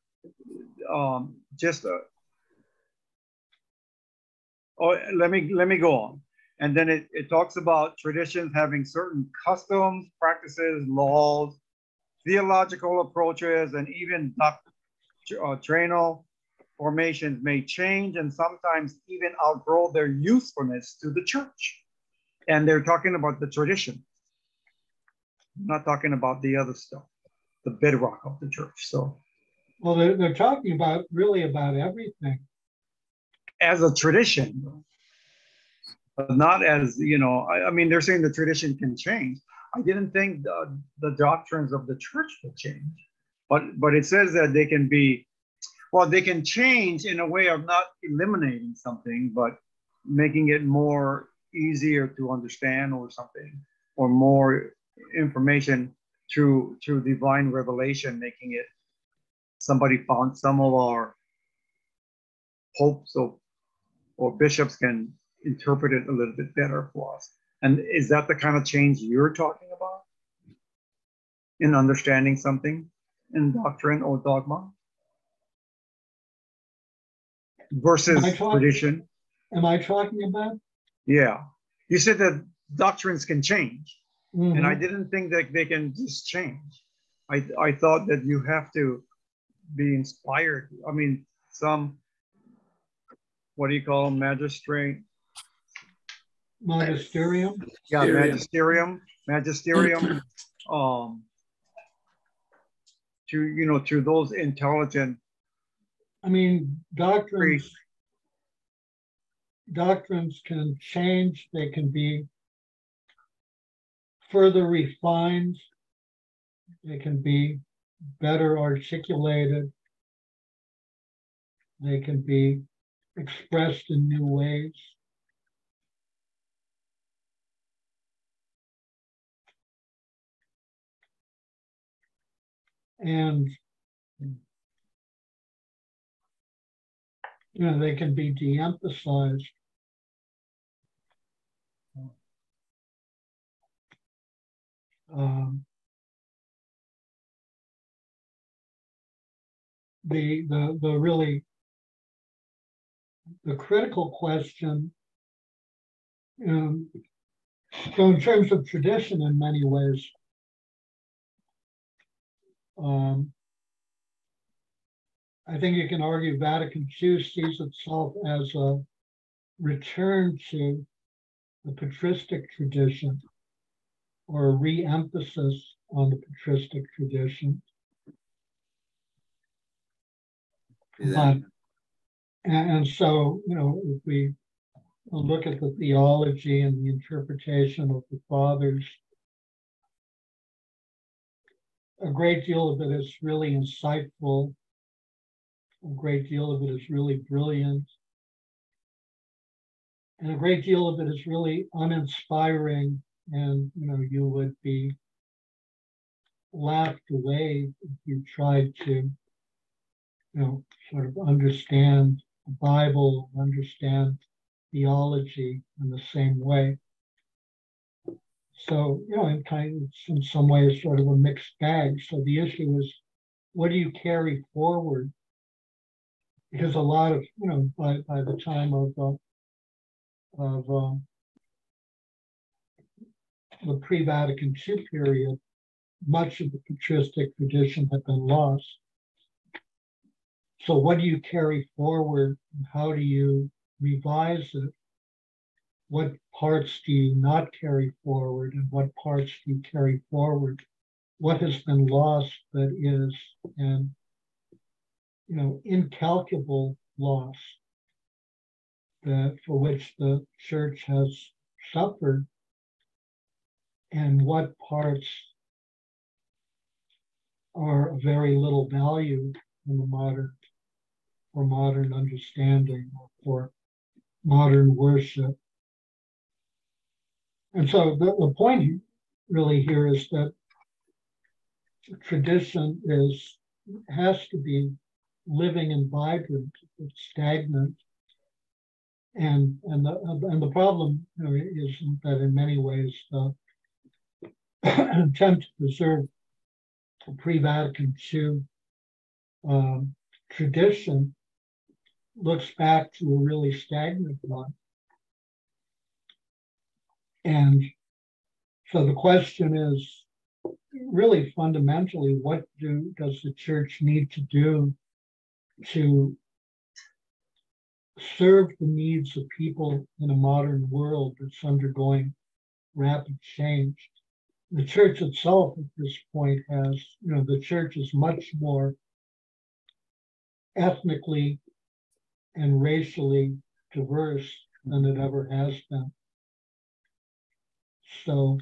let me go on. And then it talks about traditions having certain customs, practices, laws, theological approaches, and even doctrinal formations may change and sometimes even outgrow their usefulness to the church. And they're talking about the tradition, not talking about the other stuff, the bedrock of the church. So, well, they're talking about everything as a tradition, but not as, you know, I mean, they're saying the tradition can change. I didn't think the doctrines of the church will change, but it says that they can be, well, they can change in a way of not eliminating something, but making it more easier to understand or something, or more information through divine revelation, making it, somebody found some of our popes or bishops can interpret it a little bit better for us. And is that the kind of change you're talking about in understanding something in doctrine or dogma versus tradition? Am I talking about? Yeah. You said that doctrines can change. Mm-hmm. And I didn't think that they can just change. I thought that you have to be inspired. I mean, some, what do you call them? Magisterium. Yeah, magisterium. To, you know, to those intelligent. I mean, doctrines can change. They can be further refined. They can be better articulated. They can be expressed in new ways. And, you know, they can be de-emphasized. The critical question, so in terms of tradition, in many ways, I think you can argue Vatican II sees itself as a return to the patristic tradition or a re-emphasis on the patristic tradition. But, and so, you know, if we look at the theology and the interpretation of the fathers, a great deal of it is really insightful. A great deal of it is really brilliant. And a great deal of it is really uninspiring. And, you know, you would be laughed away if you tried to, you know, sort of understand the Bible, understand theology in the same way. So, you know, it's in some ways sort of a mixed bag. So the issue is, what do you carry forward? Because a lot of, you know, by the time of the pre-Vatican II period, much of the patristic tradition had been lost. So what do you carry forward? And how do you revise it? What parts do you not carry forward, and what parts do you carry forward? What has been lost that is, and, you know, incalculable loss that for which the church has suffered, and what parts are of very little value in the modern understanding or for modern worship. And so the point really here is that tradition has to be living and vibrant. It's stagnant, and the problem, you know, is that in many ways the attempt to preserve the pre-Vatican II tradition looks back to a really stagnant one. And so the question is really fundamentally, what does the church need to do to serve the needs of people in a modern world that's undergoing rapid change? The church itself at this point has, you know, the church is much more ethnically and racially diverse than it ever has been. So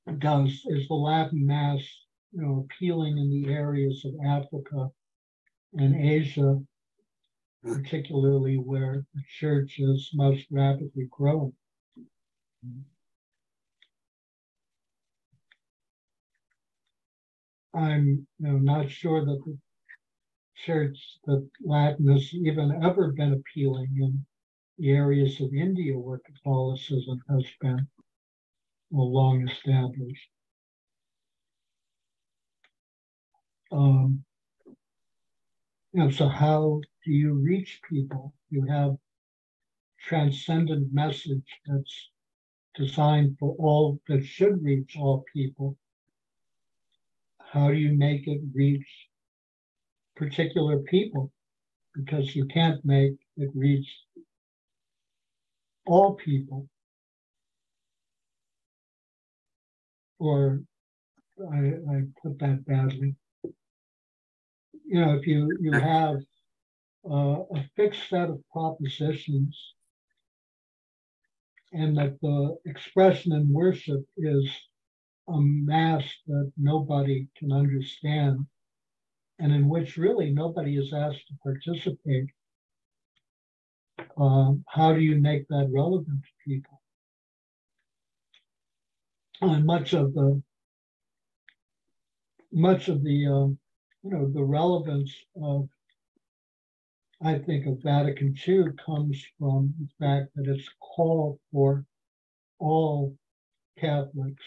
is the Latin Mass, you know, appealing in the areas of Africa and Asia, particularly where the church is most rapidly growing? I'm, you know, not sure that the church, that Latin has even ever been appealing in the areas of India where Catholicism has been long established. And so how do you reach people? You have transcendent message that's designed for all, that should reach all people. How do you make it reach particular people? Because you can't make it reach all people. Or I put that badly. You know, if you have a fixed set of propositions, and that the expression in worship is a mass that nobody can understand, and in which really nobody is asked to participate, how do you make that relevant to people? And much of the you know, the relevance of, I think, of Vatican II comes from the fact that it's a call for all Catholics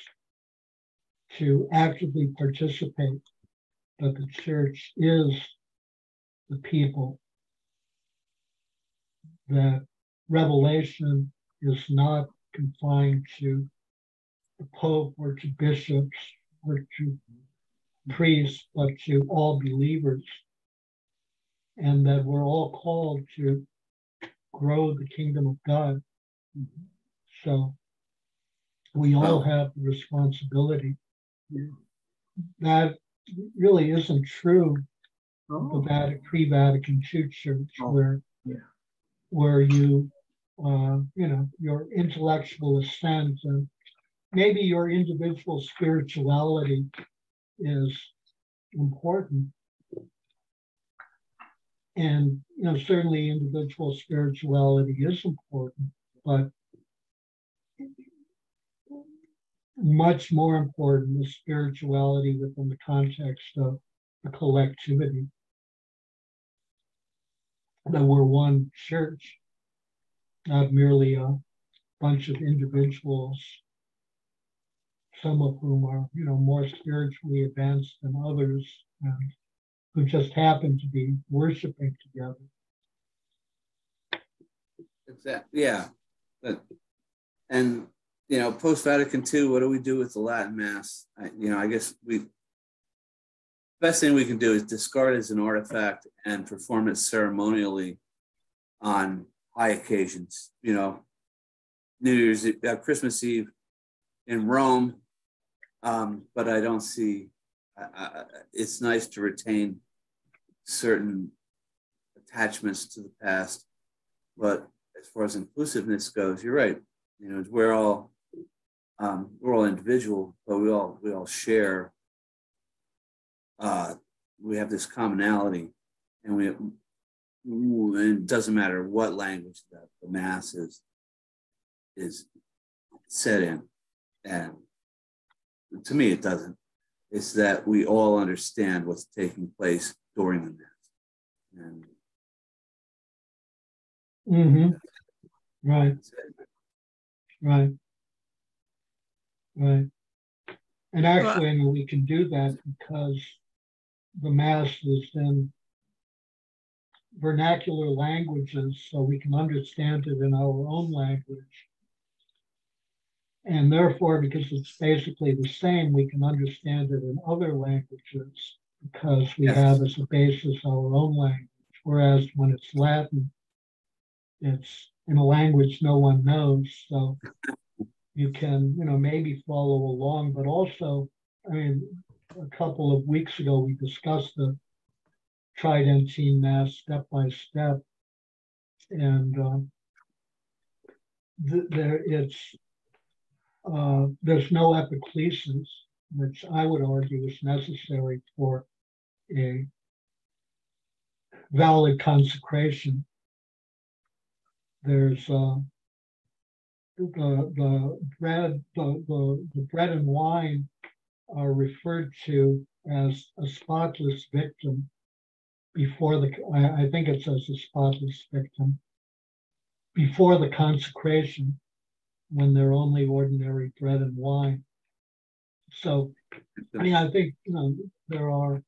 to actively participate, that the church is the people, that revelation is not confined to the Pope or to bishops or to priests, but to all believers, and that we're all called to grow the kingdom of God. So we all have the responsibility. That really isn't true of the pre-Vatican II church, where you, your intellectual ascent and maybe your individual spirituality is important. And, certainly individual spirituality is important, but much more important is spirituality within the context of the collectivity. That we're one church, not merely a bunch of individuals, some of whom are, more spiritually advanced than others, and who just happen to be worshiping together. Exactly. Yeah. And, post-Vatican II, what do we do with the Latin Mass? I guess best thing we can do is discard it as an artifact and perform it ceremonially on high occasions. New Year's, Christmas Eve in Rome, but I don't see. It's nice to retain certain attachments to the past, but as far as inclusiveness goes, you're right. We're all individual, but we all share. We have this commonality, and it doesn't matter what language that the Mass is set in, and to me it doesn't. It's that we all understand what's taking place during the Mass, and Right. And actually, we can do that because the Mass is in vernacular languages, so we can understand it in our own language. And therefore, because it's basically the same, we can understand it in other languages because we have as a basis our own language. Whereas when it's Latin, it's in a language no one knows. So you can, maybe follow along, but also, a couple of weeks ago, we discussed the Tridentine Mass step by step. And there's no epiclesis, which I would argue is necessary for a valid consecration. There's the bread and wine are referred to as a spotless victim before I think it says a spotless victim before the consecration, when they're only ordinary bread and wine. So, I think, there are,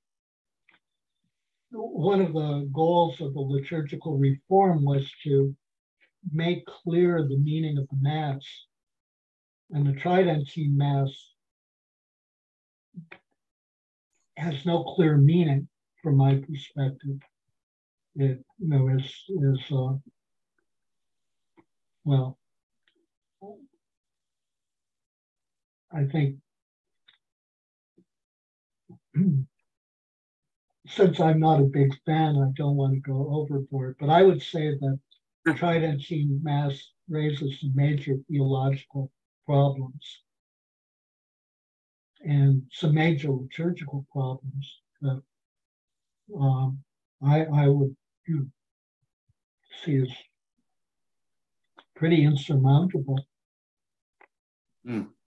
one of the goals of the liturgical reform was to make clear the meaning of the Mass. And the Tridentine Mass has no clear meaning from my perspective. It, is well, I think since I'm not a big fan, I don't want to go overboard, but I would say that Tridentine Mass raises some major theological problems and some major liturgical problems that I would see as pretty insurmountable.